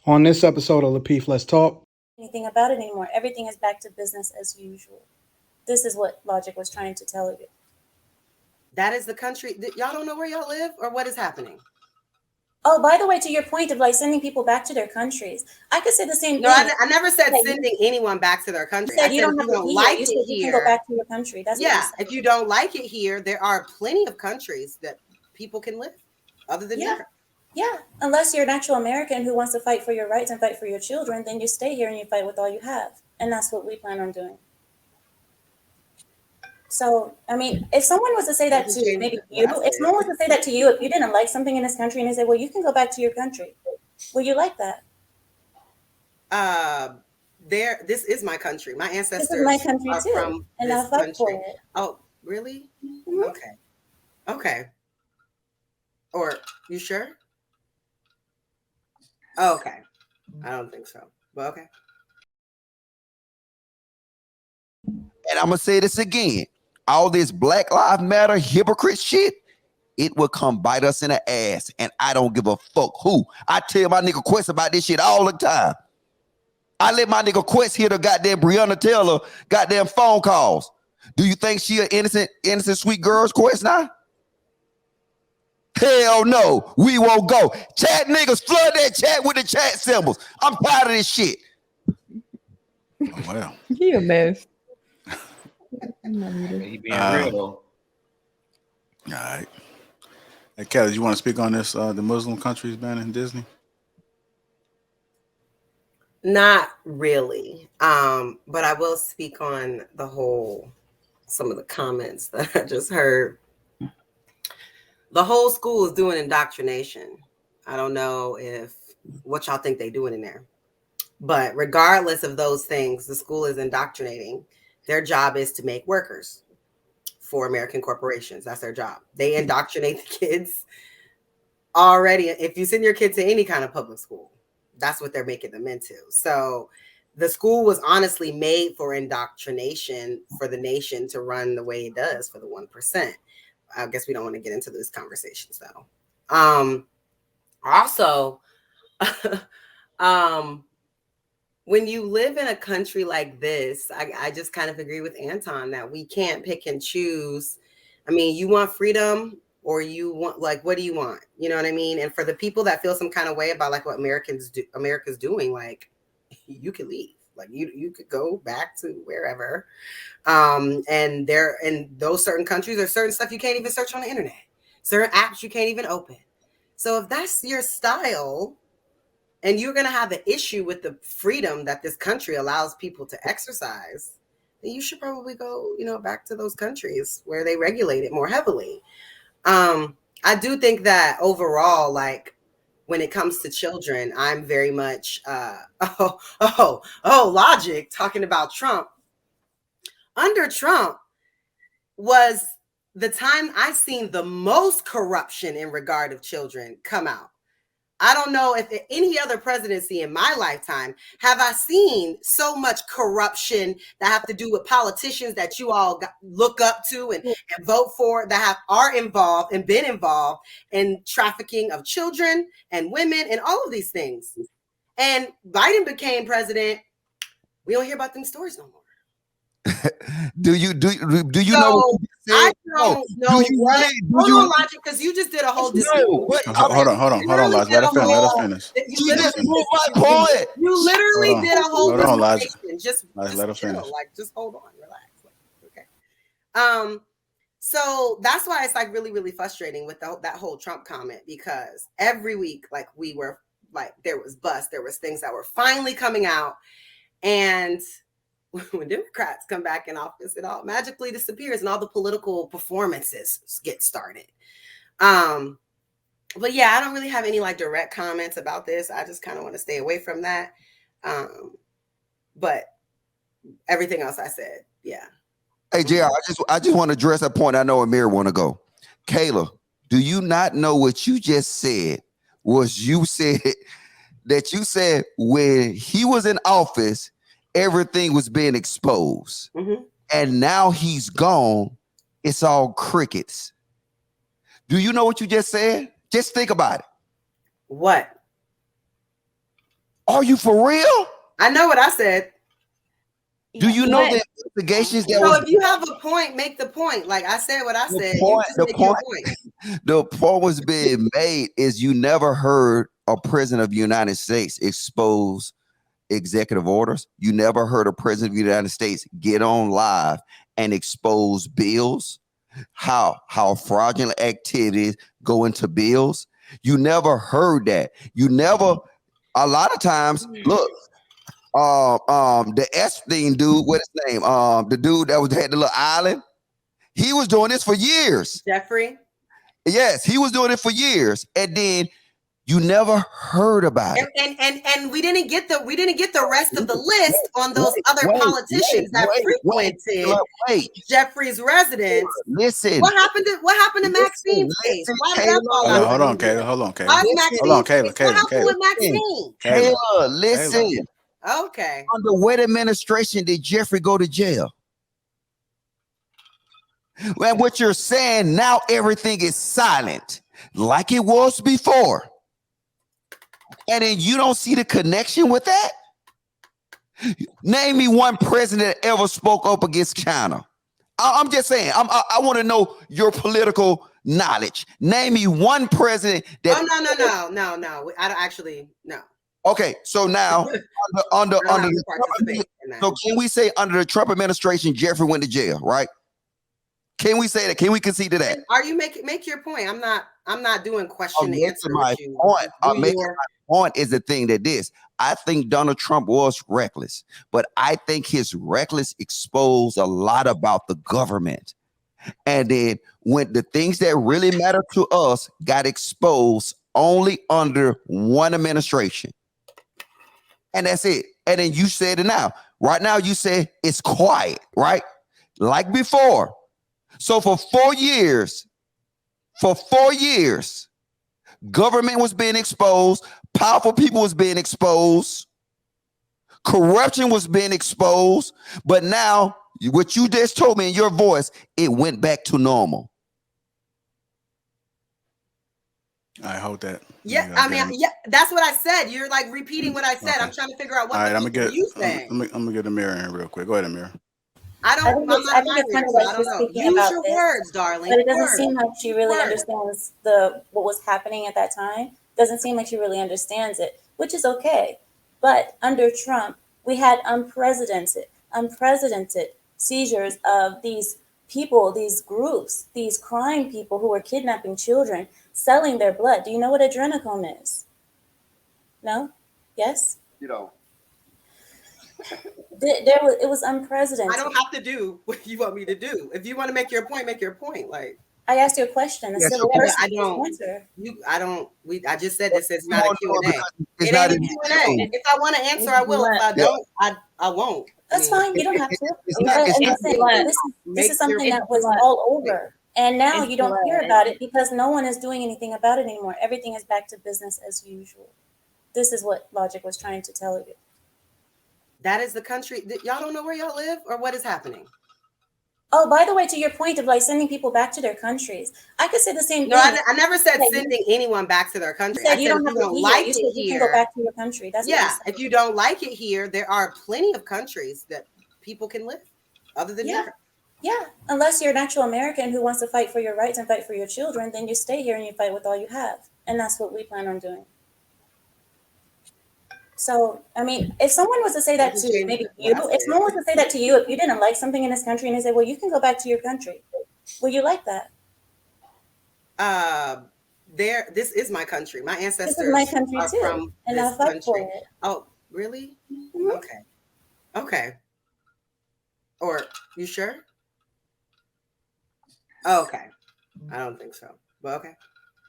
On this episode of Lapeef, Let's Talk. Anything about it anymore. Everything is back to business as usual. This is what Logic was trying to tell you. That is the country. Y'all don't know where y'all live or what is happening. Oh, by the way, to your point of like sending people back to their countries, I could say the same thing. No, I never said sending anyone back to their country. I said you don't like it here. You can go back to your country. That's if you don't like it here, there are plenty of countries that people can live other than here. Yeah, unless you're an actual American who wants to fight for your rights and fight for your children, then you stay here and you fight with all you have. And that's what we plan on doing. So, I mean, if someone was to say that to maybe you, if someone was to say that to you, if you didn't like something in this country and they say, well, you can go back to your country, will you like that? This is my country. My ancestors this is my country are too, from and this I fight country. for it. Oh, really? Mm-hmm. Okay. Or, you sure? Okay. I don't think so, but okay. And I'm going to say this again. All this Black Lives Matter hypocrite shit, it will come bite us in the ass. And I don't give a fuck who. I tell my nigga Quest about this shit all the time. I let my nigga Quest hear the goddamn Breonna Taylor goddamn phone calls. Do you think she an innocent sweet girl's Quest now? Hell no. We won't go. Chat niggas, flood that chat with the chat symbols. I'm tired of this shit. Oh, wow. He a mess. He being real though. All right. Hey, Kayla, you want to speak on this? The Muslim countries banning Disney? Not really. But I will speak on some of the comments that I just heard. The whole school is doing indoctrination. I don't know what y'all think they doing in there. But regardless of those things, the school is indoctrinating. Their job is to make workers for American corporations. That's their job. They indoctrinate the kids already. If you send your kids to any kind of public school, that's what they're making them into. So the school was honestly made for indoctrination for the nation to run the way it does for the 1%. I guess we don't want to get into those conversations though. Also, when you live in a country like this, I just kind of agree with Anton that we can't pick and choose. I mean, you want freedom or you want, like, what do you want? You know what I mean? And for the people that feel some kind of way about like what America's doing, like, you could leave. Like you could go back to wherever. And there in those certain countries, there's certain stuff you can't even search on the internet. Certain apps you can't even open. So if that's your style, and you're going to have an issue with the freedom that this country allows people to exercise, then you should probably go, back to those countries where they regulate it more heavily. I do think that overall, like when it comes to children, I'm very much, Logic talking about Trump. Under Trump was the time I've seen the most corruption in regard of children come out. I don't know if any other presidency in my lifetime have I seen so much corruption that have to do with politicians that you all look up to and vote for that are involved and been involved in trafficking of children and women and all of these things. And Biden became president. We don't hear about them stories no more. Do you know? I don't know. Hold on, Logic, because you just did a whole discussion. Hold on, Logic. Let us finish. You just proved my point. You literally did a whole discussion. Just let us finish. Like, just hold on, relax. Okay. So that's why it's like really, really frustrating with that whole Trump comment, because every week, like we were like, there was things that were finally coming out, and when Democrats come back in office, it all magically disappears and all the political performances get started. But yeah, I don't really have any like direct comments about this. I just kind of want to stay away from that. But everything else I said, yeah. Hey, JR, I just want to address that point. I know Ameera want to go. Kayla, do you not know what you just said? You said when he was in office, everything was being exposed. Mm-hmm. And now he's gone. It's all crickets. Do you know what you just said? Just think about it. What? Are you for real? I know what I said. Do you know the investigations that So was if you have a point, make the point. Like I said what I said. The point was being made is you never heard a president of the United States expose executive orders. You never heard a president of the United States get on live and expose bills, how fraudulent activities go into bills. You never heard that. You never, a lot of times, look, the Epstein dude, what's his name? The dude that had the little island, he was doing this for years. Jeffrey? Yes, he was doing it for years. And then you never heard about it. And we didn't get the rest of the list on those other politicians that frequented Jeffrey's residence. Listen. What happened to Maxine's case? Hold on, Kayla. What happened with Maxine? Kayla, listen. Okay. Under what administration did Jeffrey go to jail? And what you're saying now, everything is silent like it was before. And then you don't see the connection with that? Name me one president that ever spoke up against China. I'm just saying, I want to know your political knowledge. Name me one president that. Oh, no. I don't actually, no. Okay, so now under so can we say under the Trump administration, Jeffrey went to jail, right? Can we say that? Can we concede to that? Are you make your point? I'm not doing question and answer. My point. I'm making my point is the thing that this. I think Donald Trump was reckless, but I think his reckless exposed a lot about the government. And then when the things that really matter to us got exposed only under one administration. And that's it. And then you said it now. Right now, you say it's quiet, right? Like before. So for 4 years, government was being exposed, powerful people was being exposed, corruption was being exposed, but now what you just told me in your voice, it went back to normal. I hope that. Yeah, I mean, yeah, that's what I said. You're like repeating what I said. Okay. I'm trying to figure out what you saying. I'm gonna get Ameera in real quick. Go ahead, Ameera. I think it's kind of like she's speaking Use about your this, words, darling. but it doesn't seem like she really understands what was happening at that time. Doesn't seem like she really understands it, which is okay. But under Trump, we had unprecedented seizures of these people, these groups, these crime people who were kidnapping children, selling their blood. Do you know what adrenochrome is? No? Yes? You know. It was unprecedented. I don't have to do what you want me to do. If you want to make your point, make your point. Like I asked you a question. I don't. I just said this is not a Q&A. It ain't a Q&A. If I want to answer, I will. If I don't, I won't. That's fine. You don't have to. This is something that was all over. And now you don't hear about it because no one is doing anything about it anymore. Everything is back to business as usual. This is what Logic was trying to tell you. That is the country. Y'all don't know where y'all live or what is happening. Oh, by the way, to your point of like sending people back to their countries, I could say the same thing. No, I never said sending anyone back to their country. I said you don't like it here. You can go back to your country. That's if you don't like it here, there are plenty of countries that people can live other than here. Yeah, unless you're an actual American who wants to fight for your rights and fight for your children, then you stay here and you fight with all you have. And that's what we plan on doing. So, I mean, if someone was to say that to maybe you, if someone was to say that to you, if you didn't like something in this country and they say, well, you can go back to your country, will you like that? This is my country. My ancestors this is my country are too, from and this I'll fight country. for it. Oh, really? Mm-hmm. Okay. Or you sure? Oh, okay. I don't think so. But okay.